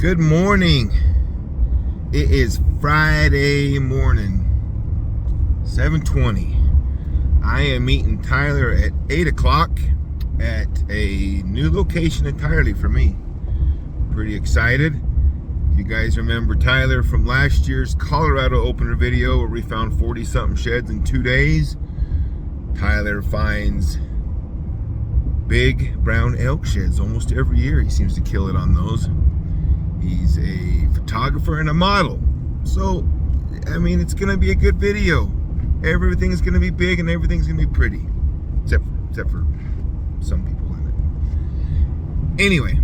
Good morning. It is Friday morning, 7:20. I am meeting Tyler at 8 o'clock at a new location entirely for me. Pretty excited. If you guys remember Tyler from last year's Colorado opener video where we found 40 something sheds in 2 days, Tyler finds big brown elk sheds almost every year. He seems to kill it on those. He's a photographer and a model. So, I mean, it's gonna be a good video. Everything's gonna be big and everything's gonna be pretty. Except for some people in it. Anyway,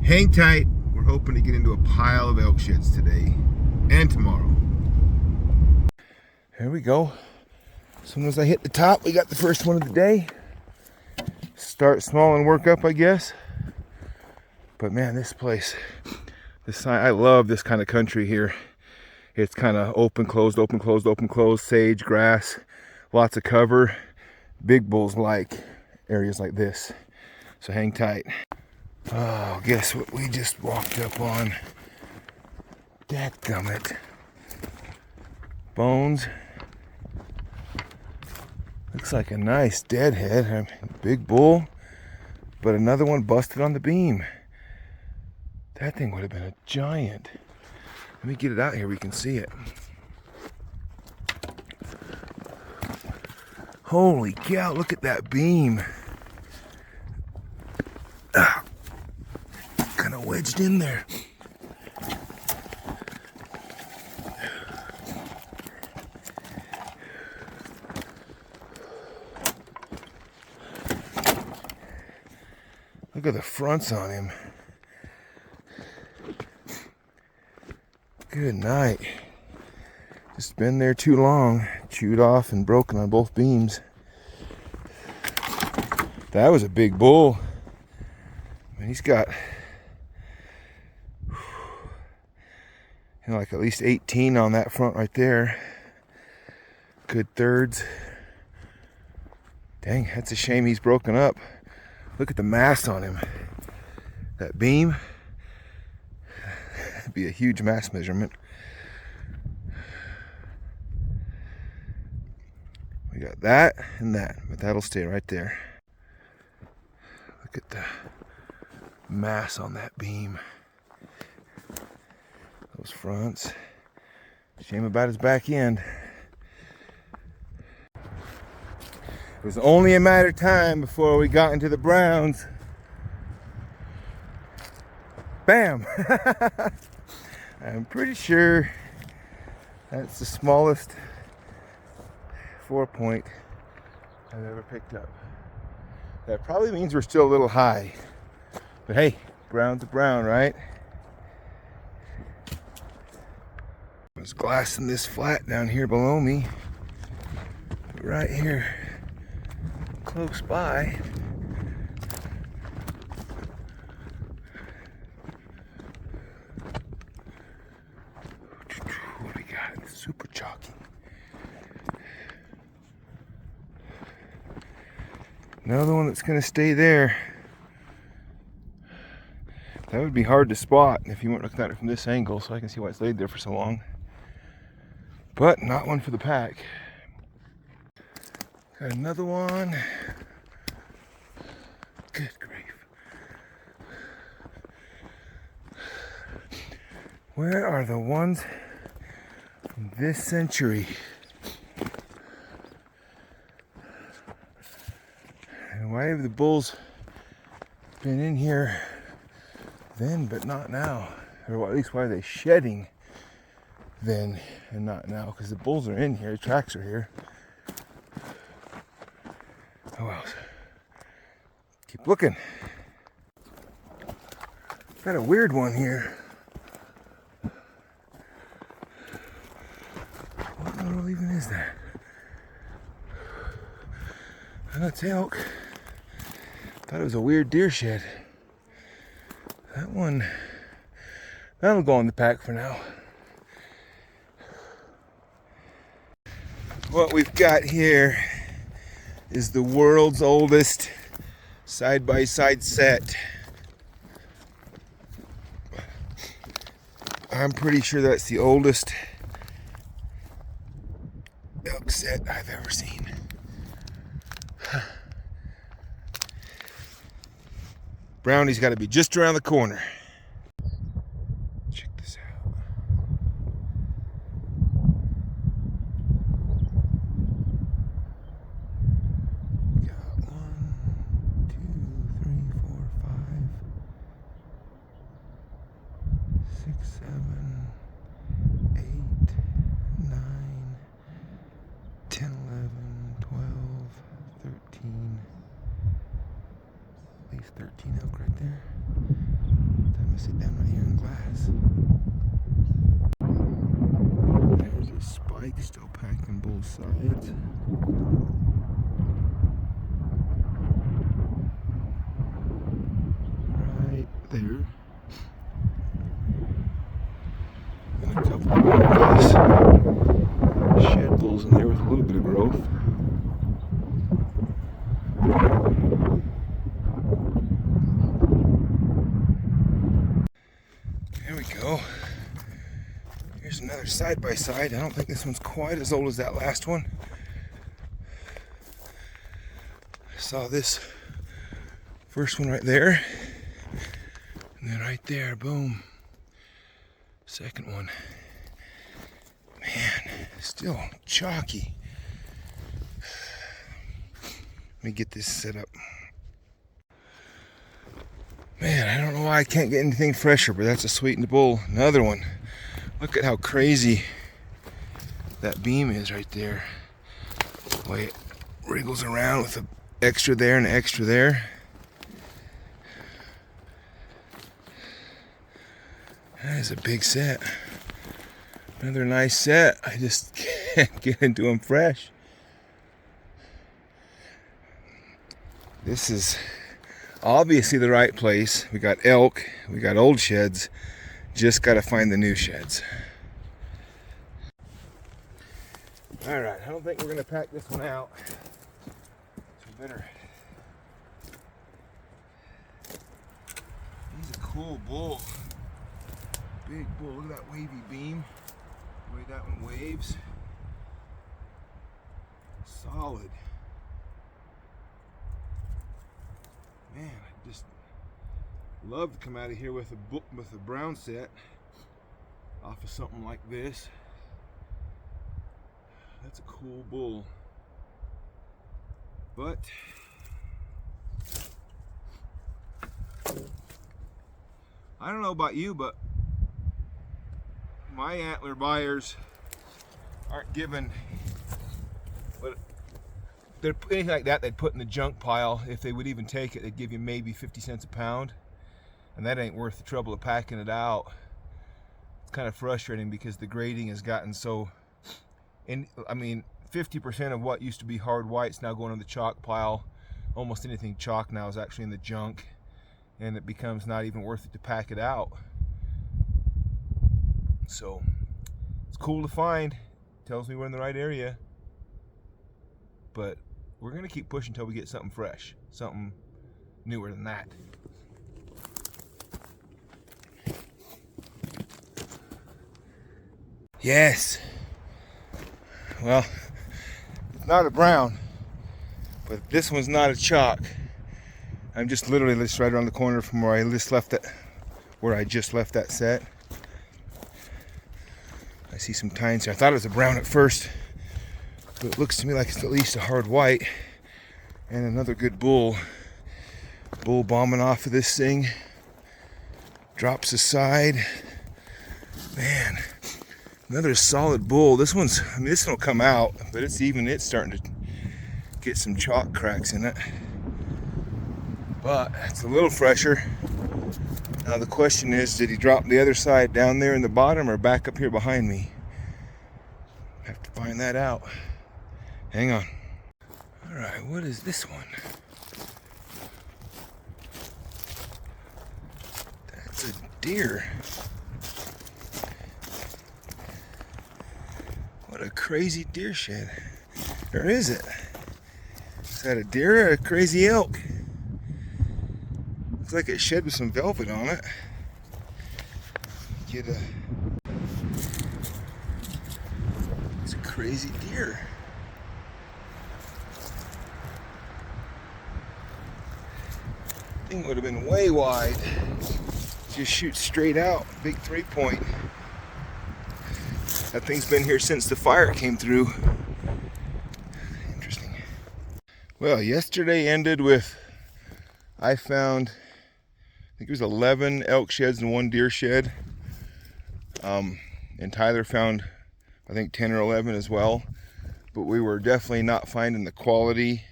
hang tight. We're hoping to get into a pile of elk sheds today and tomorrow. Here we go. As soon as I hit the top, we got the first one of the day. Start small and work up, I guess. But man, this place, I love this kind of country here. It's kind of open, closed, open, closed, open, closed, sage, grass, lots of cover. Big bulls like areas like this. So hang tight. Oh, guess what we just walked up on? Dadgummit. Bones. Looks like a nice deadhead. Big bull, but another one busted on the beam. That thing would have been a giant. Let me get it out here, we can see it. Holy cow, look at that beam. Kind of wedged in there. Look at the fronts on him. Good night. Just been there too long. Chewed off and broken on both beams. That was a big bull. And he's got like at least 18 on that front right there. Good thirds. Dang, that's a shame he's broken up. Look at the mass on him. That beam. That'd be a huge mass measurement. We got that and that, but that'll stay right there. Look at the mass on that beam. Those fronts. Shame about his back end. It was only a matter of time before we got into the browns. Bam! I'm pretty sure that's the smallest 4-point I've ever picked up. That probably means we're still a little high. But hey, brown's a brown, right? I was glassing this flat down here below me. Right here, close by. What we got? Super chalky. Another one that's going to stay there. That would be hard to spot if you weren't looking at it from this angle, so I can see why it's laid there for so long. But not one for the pack. Got another one. Good grief. Where are the ones from this century? And why have the bulls been in here then but not now? Or at least why are they shedding then and not now? Because the bulls are in here, the tracks are here. Oh well. Keep looking. Got a weird one here. What in the world even is that? That's elk. Thought it was a weird deer shed. That one, that'll go in the pack for now. What we've got here is the world's oldest side-by-side set. I'm pretty sure that's the oldest elk set I've ever seen. Brownie's got to be just around the corner. Check this out. Got 1, 2, 3, 4, 5, 6, 7, 8, 9, 10, 11, 12, 13. At least 13 elk right there. Time to sit down right here in glass. There's a spike still packed on both sides. Right there. And a couple of these shed bulls in there with a little bit of growth. There we go. Here's another side by side. I don't think this one's quite as old as that last one. I saw this first one right there. And then right there, boom. Second one. Man, still chalky. Let me get this set up. Man, I don't know why I can't get anything fresher, but that's a sweetened bull. Another one. Look at how crazy that beam is right there. The way it wriggles around with an extra there and an extra there. That is a big set. Another nice set. I just can't get into them fresh. This is obviously the right place. We got elk, we got old sheds. Just got to find the new sheds. All right, I don't think we're going to pack this one out. So better. He's a cool bull. Big bull. Look at that wavy beam. The way that one waves. Solid. Man, I just love to come out of here with a brown set off of something like this. That's a cool bull. But I don't know about you, but my antler buyers aren't given anything like that they'd put in the junk pile. If they would even take it, they'd give you maybe 50 cents a pound. And that ain't worth the trouble of packing it out. It's kind of frustrating because the grading has gotten so, I mean, 50% of what used to be hard white's now going on the chalk pile. Almost anything chalk now is actually in the junk, and it becomes not even worth it to pack it out. So it's cool to find. Tells me we're in the right area. But we're gonna keep pushing until we get something fresh, something newer than that. Yes. Well, it's not a brown, but this one's not a chalk. I'm just literally just right around the corner from where I just left that set. I see some tines here. I thought it was a brown at first, but it looks to me like it's at least a hard white. And another good bull. Bull bombing off of this thing. Drops aside. Man. Another solid bull. This one's, I mean, this one will come out, but it's starting to get some chalk cracks in it. But it's a little fresher. Now the question is, did he drop the other side down there in the bottom or back up here behind me? Have to find that out. Hang on. All right, what is this one? That's a deer. What a crazy deer shed. Or is it? Is that a deer or a crazy elk? Looks like it shed with some velvet on it. get a... It's a crazy deer. Thing would have been way wide. Just shoot straight out. Big 3-point. That thing's been here since the fire came through. Interesting. Well, yesterday ended with, I found, I think it was 11 elk sheds and 1 deer shed. And Tyler found, I think, 10 or 11 as well. But we were definitely not finding the quality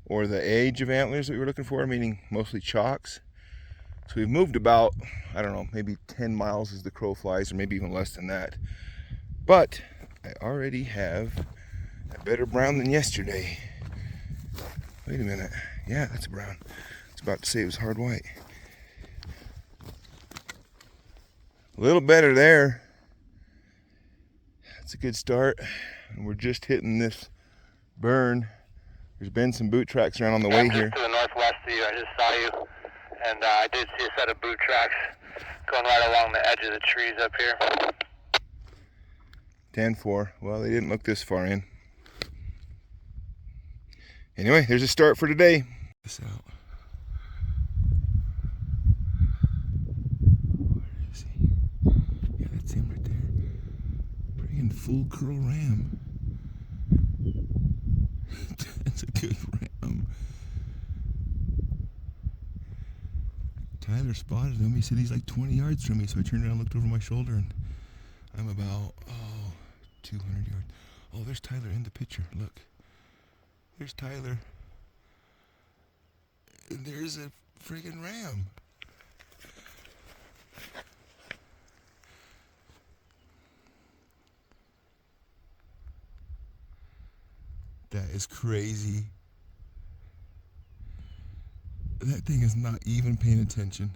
or the age of antlers that we were looking for, meaning mostly chocks. So we've moved about, I don't know, maybe 10 miles as the crow flies, or maybe even less than that. But I already have a better brown than yesterday. Wait a minute. Yeah, that's a brown. I was about to say it was hard white. A little better there. That's a good start. And we're just hitting this burn. There's been some boot tracks around on the way here. To the northwest of you, I just saw you. And I did see a set of boot tracks going right along the edge of the trees up here. 10-4. Well, they didn't look this far in. Anyway, there's a start for today. This out. Where is he? Yeah, that's him right there. Friggin' full curl ram. That's a good ram. Tyler spotted him. He said he's like 20 yards from me, so I turned around and looked over my shoulder, and I'm about, 200 yards. Oh, there's Tyler in the picture. Look. There's Tyler. And there's a friggin' ram. That is crazy. That thing is not even paying attention.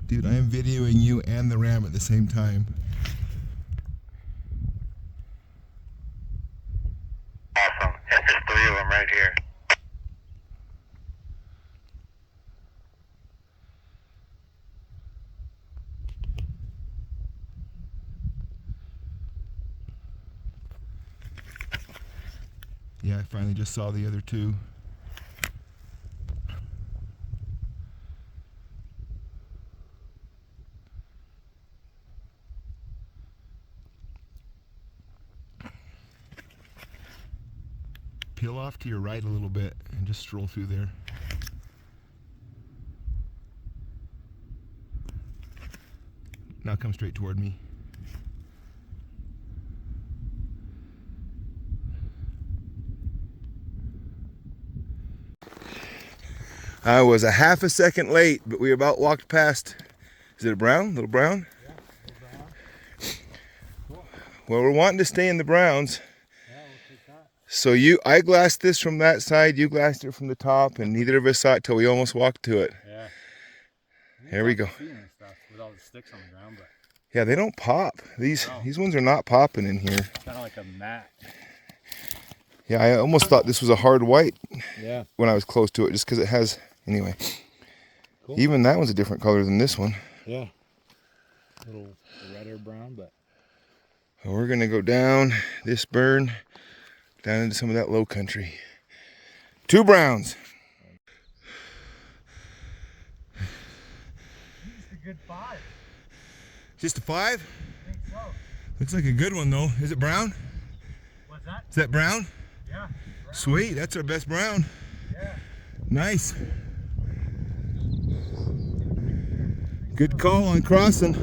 Dude, I am videoing you and the ram at the same time. Awesome. Yeah, there's 3 of them right here. Yeah, I finally just saw the other 2. Peel off to your right a little bit and just stroll through there. Now come straight toward me. I was a half a second late, but we about walked past. Is it a brown? Little brown? Yeah, little brown. Cool. Well, we're wanting to stay in the browns. Yeah, we'll take that. So I glassed this from that side, you glassed it from the top, and neither of us saw it till we almost walked to it. Yeah. Here we go. And stuff with all the sticks on the ground, but Yeah, they don't pop. These ones are not popping in here. kind of like a mat. Yeah, I almost thought this was a hard white when I was close to it, just because it has, anyway. Cool. Even that one's a different color than this one. Yeah. A little redder brown, but We're going to go down this burn, down into some of that low country. 2 browns. it's a good 5. Just a 5? I think so. Looks like a good one though. Is it brown? What's that? Is that brown? Yeah. Brown. Sweet, that's our best brown. Yeah. Nice. Good call on crossing.